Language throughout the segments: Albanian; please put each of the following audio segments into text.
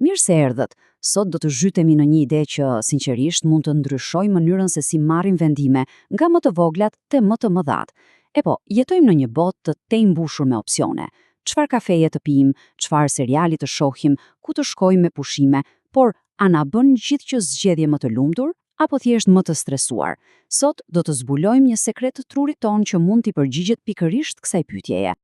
Mirë se erdhët. Sot do të zhytemi në një ide që, sinqerisht, mund të ndryshojë mënyrën se si marrim vendime, nga më të voglat te më të mëdhat. E po, jetojmë në një botë të mbushur me opsione. Çfarë kafeje të pijmë, çfarë seriali të shohim, ku të shkojmë me pushime, por a na bën gjithë që zgjedhje më të lumtur, apo thjesht më të stresuar? Sot do të zbulojmë një sekret të trurit tonë që mund t'i përgjigjet pikërisht kësaj pyetjeje.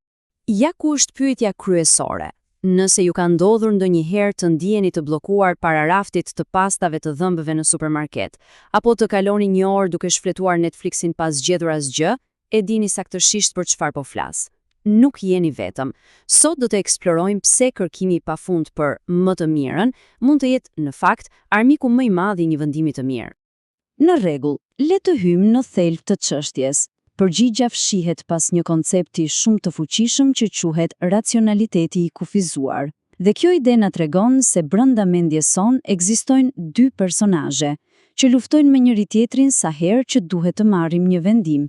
Ja ku është pyetja kryesore. Nëse ju ka ndodhur ndonjëherë të ndiheni të bllokuar para raftit të pastave të dhëmbëve në supermarket, apo të kaloni një orë duke shfletuar Netflixin pas zgjedhur asgjë, e dini saktësisht për çfarë po flas. Nuk jeni vetëm. Sot do të eksplorojmë pse kërkimi i pafund për më të mirën mund të jetë në fakt armiku më i madh i një vendimi të mirë. Në rregull, le të hyjmë në thelb të çështjes. Përgjigja fshihet pas një koncepti shumë të fuqishëm që quhet racionaliteti i kufizuar. Dhe kjo ide na tregon se brenda mendjes sonë ekzistojnë dy personazhe që luftojnë me njëri tjetrin sa herë që duhet të marrim një vendim.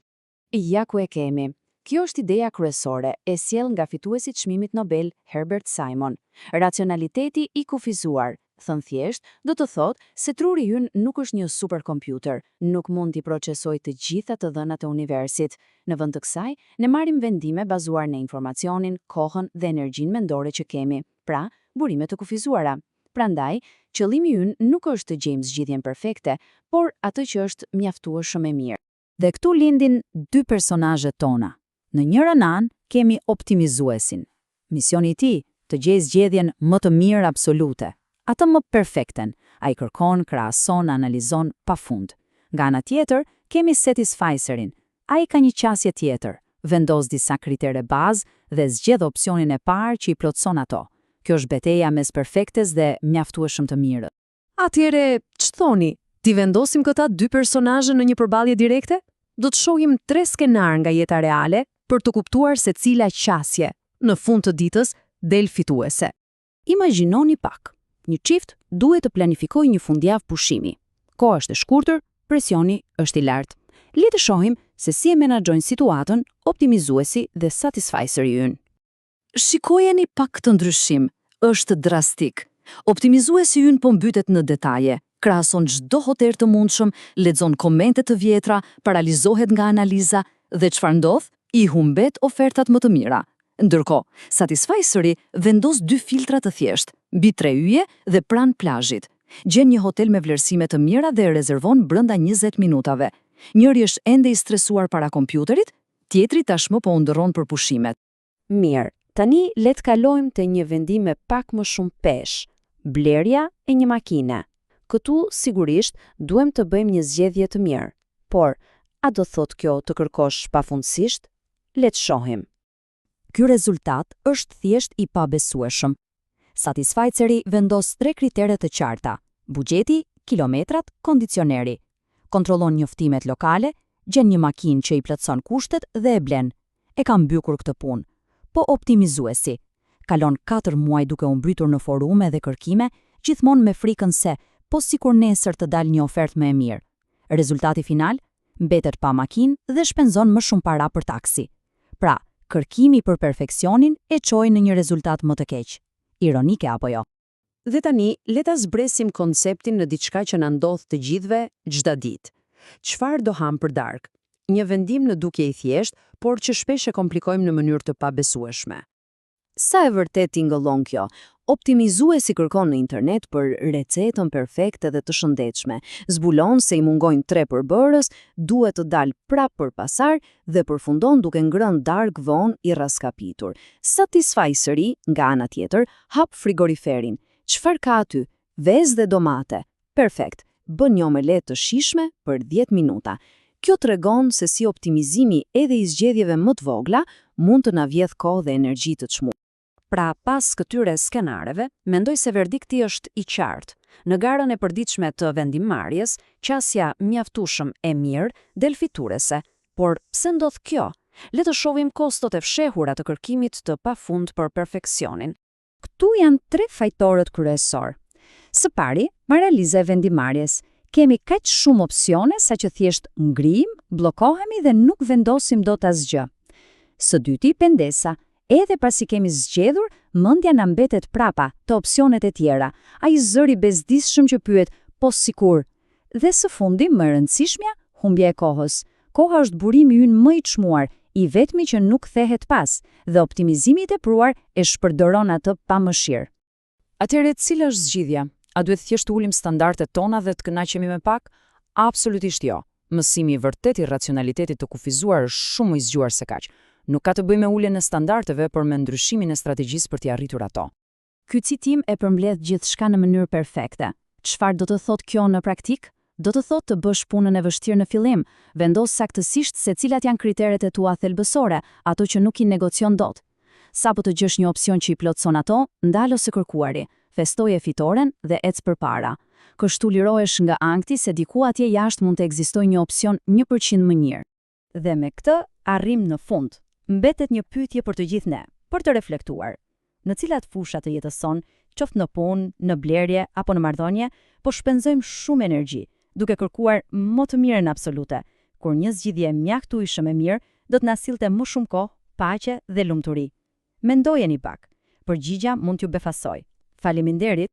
Ja ku e kemi. Kjo është ideja kryesore e sjell nga fituesi i çmimit Nobel Herbert Simon. Racionaliteti i kufizuar, thënë thjesht, do të thotë se truri ynë nuk është një superkompjuter, nuk mund t'i procesojë të gjitha të dhënat e universit. Në vend të kësaj, ne marrim vendime bazuar në informacionin, kohën dhe energjinë mendore që kemi, pra burime të kufizuara. Prandaj, qëllimi ynë nuk është të gjejmë zgjidhjen perfekte, por atë që është mjaftueshëm e mirë. Dhe këtu lindin dy personazhet tona. Në njërin anë kemi optimizuesin. Misioni i tij të gjejë zgjedhjen më të mirë absolute, atë më perfekten. Ai kërkon, krahason, analizon pafund. Nga ana tjetër kemi satisficerin. Ai ka një qasje tjetër, vendos disa kritere bazë dhe zgjedh opsionin e parë që i plotson ato. Kjo është betejë mes perfektes dhe mjaftueshëm të mirë. Atëherë, ç'thoni? Ti vendosim këta dy personazhe në një përballje direkte? Do të shohim 3 skenar nga jeta reale për të kuptuar se cila qasje, në fund të ditës, del fituese. Imagjinoni pak. Një çift duhet të planifikojë një fundjavë pushimi. Koha është e shkurtër, presioni është i lartë. Le të shohim se si e menaxhojnë situatën optimizuesi dhe satisficeri ynë. Shikojeni pak këtë ndryshim, është drastik. Optimizuesi ynë po mbytet në detaje, krahason çdo hotel të mundshëm, lexon komente të vjetra, paralizohet nga analiza dhe çfarë ndodh? I humbet ofertat më të mira. Ndërkohë, satisficeri vendos 2 filtra të thjeshtë, mbi 3 yje dhe pranë plazhit. Gjen një hotel me vlerësime të mira dhe e rezervon brenda 20 minutave. Njëri është ende i stresuar para kompjuterit, tjetri tashmë po u ndërron për pushimet. Mirë, tani le të kalojmë te një vendim me pak më shumë peshë, blerja e një makine. Këtu sigurisht duhem të bëjmë një zgjedhje të mirë, por a do thotë kjo të kërkosh pafundësisht? Le të shohim. Ky rezultat është thjesht i pabesueshëm. Satisficeri vendos 3 kritere të qarta: buxheti, kilometrat, kondicioneri. Kontrollon njoftimet lokale, gjen një makinë që i plotson kushtet dhe e blen. E ka mbykur këtë punë. Po optimizuesi kalon 4 muaj duke u mbritur në forume dhe kërkime, gjithmonë me frikën se po sikur nesër të dalë një ofertë më e mirë. Rezultati final, mbetet pa makinë dhe shpenzon më shumë para për taksi. Pra, kërkimi për perfeksionin e çoi në një rezultat më të keq. Ironike apo jo? Dhe tani, le ta zbresim konceptin në diçka që na ndodh të gjithëve çdo ditë. Çfarë do ham për darkë? Një vendim në dukje i thjeshtë, por që shpesh e komplikojmë në mënyrë të pabesueshme. Sa e vërtet tingëllon kjo? Optimizuesi kërkon në internet për recetën perfekte dhe të shëndetshme. Zbulon se i mungojnë 3 përbërës, duhet të dalë prapë për pasar dhe përfundon duke ngrënë darkë vonë i raskapitur. Satisficeri, nga ana tjetër, hap frigoriferin. Çfarë ka aty? Vezë dhe domate. Perfekt. Bën një omelet të shijshme për 10 minuta. Kjo tregon se si optimizimi edhe i zgjedhjeve më të vogla mund të na vjedh kohë dhe energji të çmuar. Pra, pas këtyre skenareve, mendoj se verdikti është i qartë. Në garën e përditshme të vendimmarrjes, qasja mjaftueshëm e mirë del fituese. Por pse ndodh kjo? Le të shohim kostot e fshehura të kërkimit të pafund për perfeksionin. Këtu janë 3 fajtorët kryesor. Së pari, analiza e vendimmarrjes. Kemi kaq shumë opsione sa që thjesht ngrim, bllokohemi dhe nuk vendosim dot asgjë. Së dyti, pendesa. Edhe pasi kemi zgjedhur, mendja na mbetet prapa të opsionet e tjera. Ai zëri bezdisshëm që pyet, po sikur. Dhe së fundi, më e rëndësishmja, humbja e kohës. Koha është burimi ynë më i çmuar, i vetmi që nuk kthehet pas, dhe optimizimi i tepruar e shpërdoron atë pa mëshirë. Atëherë, cila është zgjidhja? A duhet thjesht ulim standardet tona dhe të kënaqemi me pak? Absolutisht jo. Mësimi i vërtet i racionalitetit të kufizuar është shumë i zgjuar se kaq. Nuk ka të bëjë me uljen e standardeve, por me ndryshimin e strategjisë për t'i arritur ato. Ky citim e përmbledh gjithçka në mënyrë perfekte. Çfarë do të thotë kjo në praktik? Do të thotë të bësh punën e vështirë në fillim, vendos saktësisht se cilat janë kriteret e tua thelbësore, ato që nuk i negocion dot. Sapo të gjesh një opsion që i plotëson ato, ndalo së kërkuari, festoje fitoren dhe ec përpara. Kështu lirohesh nga ankthi se diku atje jashtë mund të ekzistojë një opsion 1% më mirë. Dhe me këtë arrim në fund. Mbetet një pyetje për të gjithë ne, për të reflektuar. Në cilat fusha të jetës son, qoftë në punë, në blerje apo në marrëdhënie, po shpenzojmë shumë energji, duke kërkuar më të mirën absolute, kur një zgjidhje mjaftueshme e mirë do të na sillte më shumë kohë, paqe dhe lumturi. Mendojeni pak. Përgjigja mund t'ju befasoj. Faleminderit